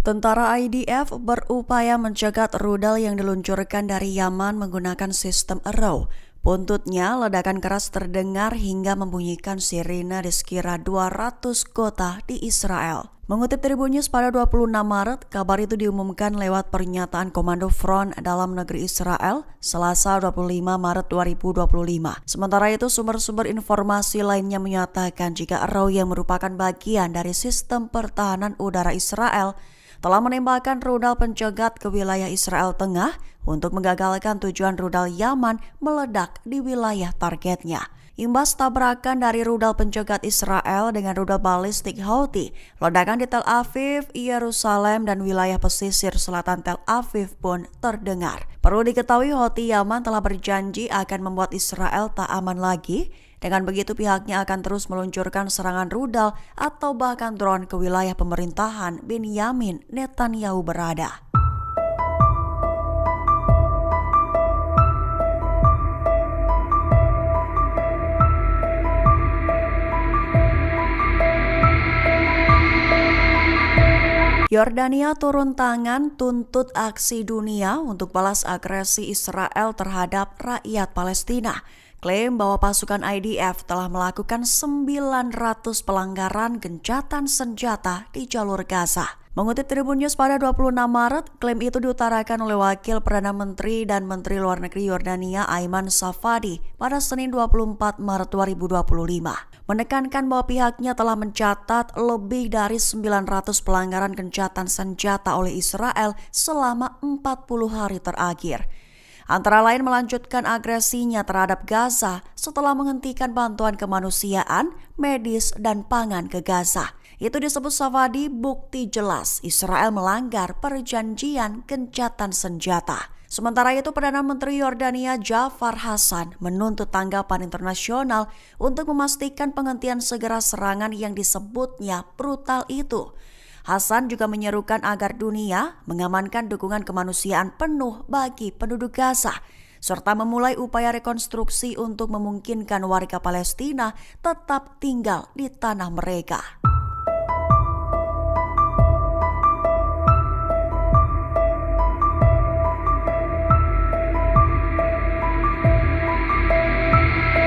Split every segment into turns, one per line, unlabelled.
Tentara IDF berupaya mencegat rudal yang diluncurkan dari Yaman menggunakan sistem Arrow. Buntutnya, ledakan keras terdengar hingga membunyikan sirine di sekira 200 kota di Israel. Mengutip Tribun News pada 26 Maret, kabar itu diumumkan lewat pernyataan Komando Front Dalam Negeri Israel, Selasa 25 Maret 2025. Sementara itu, sumber-sumber informasi lainnya menyatakan jika Arrow yang merupakan bagian dari sistem pertahanan udara Israel telah menembakkan rudal pencegat ke wilayah Israel Tengah untuk menggagalkan tujuan rudal Yaman meledak di wilayah targetnya. Imbas tabrakan dari rudal pencegat Israel dengan rudal balistik Houthi, ledakan di Tel Aviv, Yerusalem, dan wilayah pesisir selatan Tel Aviv pun terdengar. Perlu diketahui Houthi Yaman telah berjanji akan membuat Israel tak aman lagi. Dengan begitu pihaknya akan terus meluncurkan serangan rudal atau bahkan drone ke wilayah pemerintahan Benyamin Netanyahu berada. Yordania turun tangan tuntut aksi dunia untuk balas agresi Israel terhadap rakyat Palestina. Klaim bahwa pasukan IDF telah melakukan 900 pelanggaran gencatan senjata di jalur Gaza. Mengutip Tribun News pada 26 Maret, klaim itu diutarakan oleh Wakil Perdana Menteri dan Menteri Luar Negeri Yordania Ayman Safadi pada Senin 24 Maret 2025. Menekankan bahwa pihaknya telah mencatat lebih dari 900 pelanggaran gencatan senjata oleh Israel selama 40 hari terakhir. Antara lain melanjutkan agresinya terhadap Gaza setelah menghentikan bantuan kemanusiaan, medis, dan pangan ke Gaza. Itu disebut Safadi bukti jelas Israel melanggar perjanjian gencatan senjata. Sementara itu, Perdana Menteri Yordania Jafar Hassan menuntut tanggapan internasional untuk memastikan penghentian segera serangan yang disebutnya brutal itu. Hassan juga menyerukan agar dunia mengamankan dukungan kemanusiaan penuh bagi penduduk Gaza, serta memulai upaya rekonstruksi untuk memungkinkan warga Palestina tetap tinggal di tanah mereka.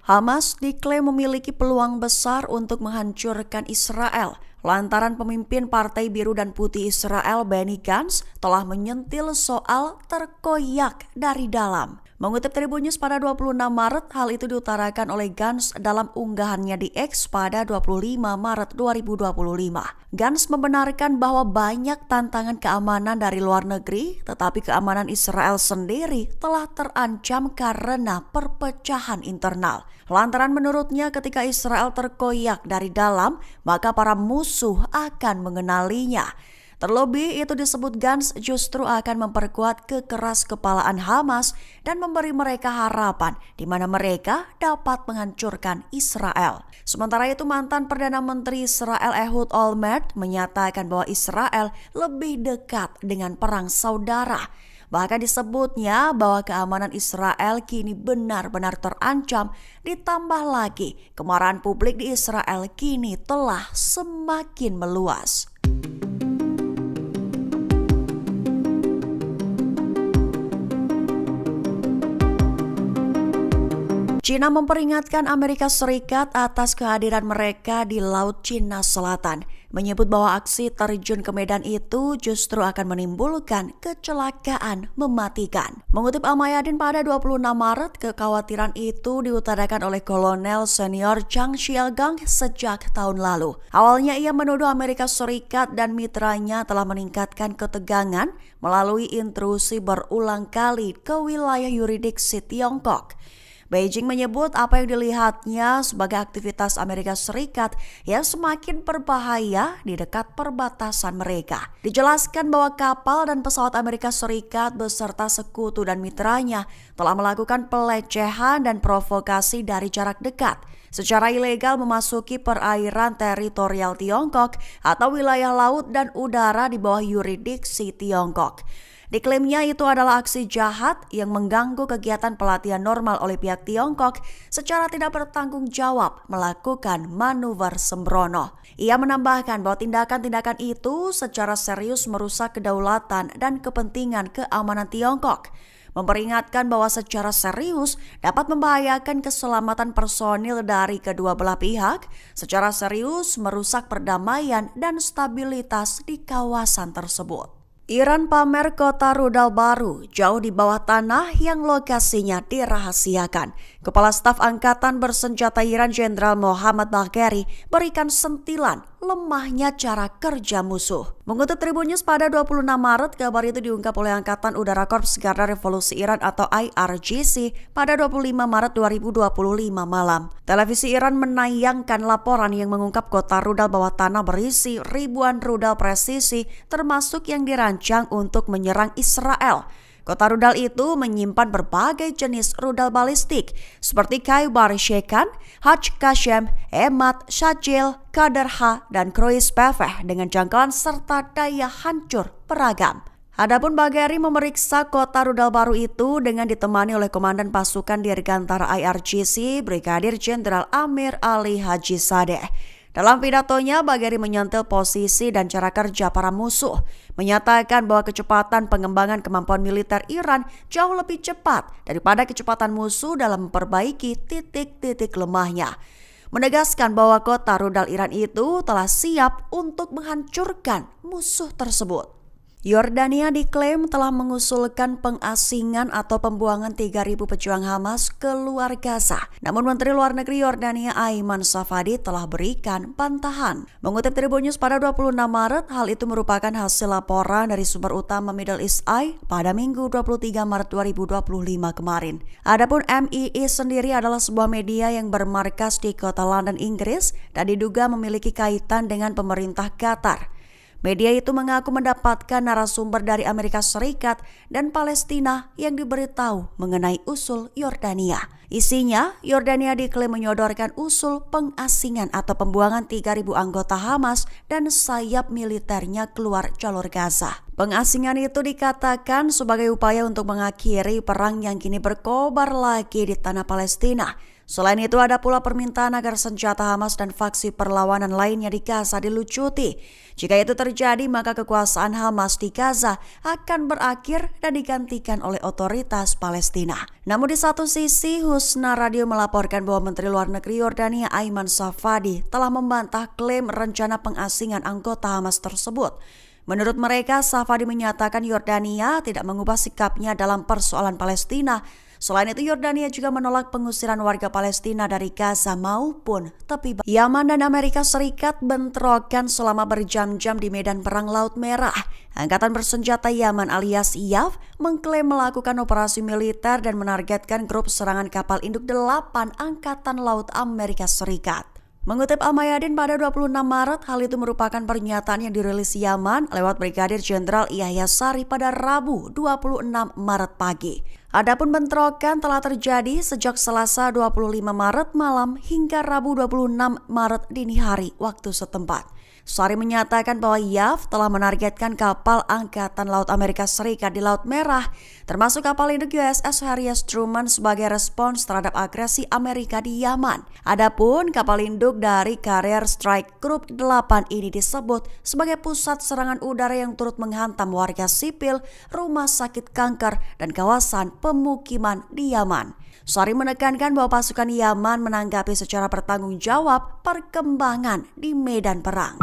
Hamas diklaim memiliki peluang besar untuk menghancurkan Israel lantaran pemimpin Partai Biru dan Putih Israel Benny Gantz telah menyentil soal terkoyak dari dalam. Mengutip Tribun News pada 26 Maret, hal itu diutarakan oleh Gantz dalam unggahannya di X pada 25 Maret 2025. Gantz membenarkan bahwa banyak tantangan keamanan dari luar negeri, tetapi keamanan Israel sendiri telah terancam karena perpecahan internal. Lantaran menurutnya ketika Israel terkoyak dari dalam, maka para musuh akan mengenalinya. Terlebih itu disebut Gantz justru akan memperkuat kekeraskepalaan Hamas dan memberi mereka harapan di mana mereka dapat menghancurkan Israel. Sementara itu mantan Perdana Menteri Israel Ehud Olmert menyatakan bahwa Israel lebih dekat dengan perang saudara. Bahkan disebutnya bahwa keamanan Israel kini benar-benar terancam, ditambah lagi kemarahan publik di Israel kini telah semakin meluas. China memperingatkan Amerika Serikat atas kehadiran mereka di Laut Cina Selatan, menyebut bahwa aksi terjun ke medan itu justru akan menimbulkan kecelakaan mematikan. Mengutip Al-Mayadin pada 26 Maret, kekhawatiran itu diutarakan oleh Kolonel Senior Zhang Xiaogang sejak tahun lalu. Awalnya ia menuduh Amerika Serikat dan mitranya telah meningkatkan ketegangan melalui intrusi berulang kali ke wilayah yurisdiksi Tiongkok. Beijing menyebut apa yang dilihatnya sebagai aktivitas Amerika Serikat yang semakin berbahaya di dekat perbatasan mereka. Dijelaskan bahwa kapal dan pesawat Amerika Serikat beserta sekutu dan mitranya telah melakukan pelecehan dan provokasi dari jarak dekat secara ilegal memasuki perairan teritorial Tiongkok atau wilayah laut dan udara di bawah yurisdiksi Tiongkok. Diklaimnya itu adalah aksi jahat yang mengganggu kegiatan pelatihan normal oleh pihak Tiongkok secara tidak bertanggung jawab melakukan manuver sembrono. Ia menambahkan bahwa tindakan-tindakan itu secara serius merusak kedaulatan dan kepentingan keamanan Tiongkok. Memperingatkan bahwa secara serius dapat membahayakan keselamatan personil dari kedua belah pihak, secara serius merusak perdamaian dan stabilitas di kawasan tersebut. Iran pamer kota rudal baru jauh di bawah tanah yang lokasinya dirahasiakan. Kepala Staf Angkatan Bersenjata Iran Jenderal Mohammad Bagheri berikan sentilan lemahnya cara kerja musuh. Mengutip Tribun News pada 26 Maret, kabar itu diungkap oleh Angkatan Udara Korps Garda Revolusi Iran atau IRGC pada 25 Maret 2025 malam. Televisi Iran menayangkan laporan yang mengungkap kota rudal bawah tanah berisi ribuan rudal presisi termasuk yang dirancang untuk menyerang Israel. Kota rudal itu menyimpan berbagai jenis rudal balistik seperti Khaybar Shekan, Haj Qasem, Emat, Shajil, Qadarha, dan Kruis PV dengan jangkauan serta daya hancur beragam. Adapun Bagheri memeriksa kota rudal baru itu dengan ditemani oleh Komandan Pasukan Dirgantara IRGC Brigadir Jenderal Amir Ali Haji Sadeh. Dalam pidatonya, Bagheri menyentil posisi dan cara kerja para musuh, menyatakan bahwa kecepatan pengembangan kemampuan militer Iran jauh lebih cepat daripada kecepatan musuh dalam memperbaiki titik-titik lemahnya. Menegaskan bahwa kota rudal Iran itu telah siap untuk menghancurkan musuh tersebut. Yordania diklaim telah mengusulkan pengasingan atau pembuangan 3.000 pejuang Hamas keluar Gaza. Namun Menteri Luar Negeri Yordania Ayman Safadi telah berikan bantahan. Mengutip Tribun News pada 26 Maret, hal itu merupakan hasil laporan dari sumber utama Middle East Eye pada Minggu 23 Maret 2025 kemarin. Adapun MII sendiri adalah sebuah media yang bermarkas di kota London, Inggris dan diduga memiliki kaitan dengan pemerintah Qatar. Media itu mengaku mendapatkan narasumber dari Amerika Serikat dan Palestina yang diberitahu mengenai usul Yordania. Isinya, Yordania diklaim menyodorkan usul pengasingan atau pembuangan 3.000 anggota Hamas dan sayap militernya keluar jalur Gaza. Pengasingan itu dikatakan sebagai upaya untuk mengakhiri perang yang kini berkobar lagi di tanah Palestina. Selain itu ada pula permintaan agar senjata Hamas dan faksi perlawanan lainnya di Gaza dilucuti. Jika itu terjadi, maka kekuasaan Hamas di Gaza akan berakhir dan digantikan oleh otoritas Palestina. Namun di satu sisi, Husna Radio melaporkan bahwa Menteri Luar Negeri Yordania Ayman Safadi telah membantah klaim rencana pengasingan anggota Hamas tersebut. Menurut mereka, Safadi menyatakan Yordania tidak mengubah sikapnya dalam persoalan Palestina. Selain itu, Yordania juga menolak pengusiran warga Palestina dari Gaza maupun tepi barat. Yaman dan Amerika Serikat bentrokan selama berjam-jam di medan perang Laut Merah. Angkatan bersenjata Yaman alias IAF mengklaim melakukan operasi militer dan menargetkan grup serangan kapal induk 8 Angkatan Laut Amerika Serikat. Mengutip Al-Mayadin pada 26 Maret, hal itu merupakan pernyataan yang dirilis Yaman lewat Brigadir Jenderal Yahya Sari pada Rabu 26 Maret pagi. Adapun bentrokan telah terjadi sejak Selasa 25 Maret malam hingga Rabu 26 Maret dini hari waktu setempat. Sari menyatakan bahwa IAF telah menargetkan kapal Angkatan Laut Amerika Serikat di Laut Merah, termasuk kapal induk USS Harry S. Truman sebagai respons terhadap agresi Amerika di Yaman. Adapun kapal induk dari Carrier Strike Group 8 ini disebut sebagai pusat serangan udara yang turut menghantam warga sipil, rumah sakit kanker, dan kawasan pemukiman di Yaman. Sari menekankan bahwa pasukan Yaman menanggapi secara bertanggung jawab perkembangan di medan perang.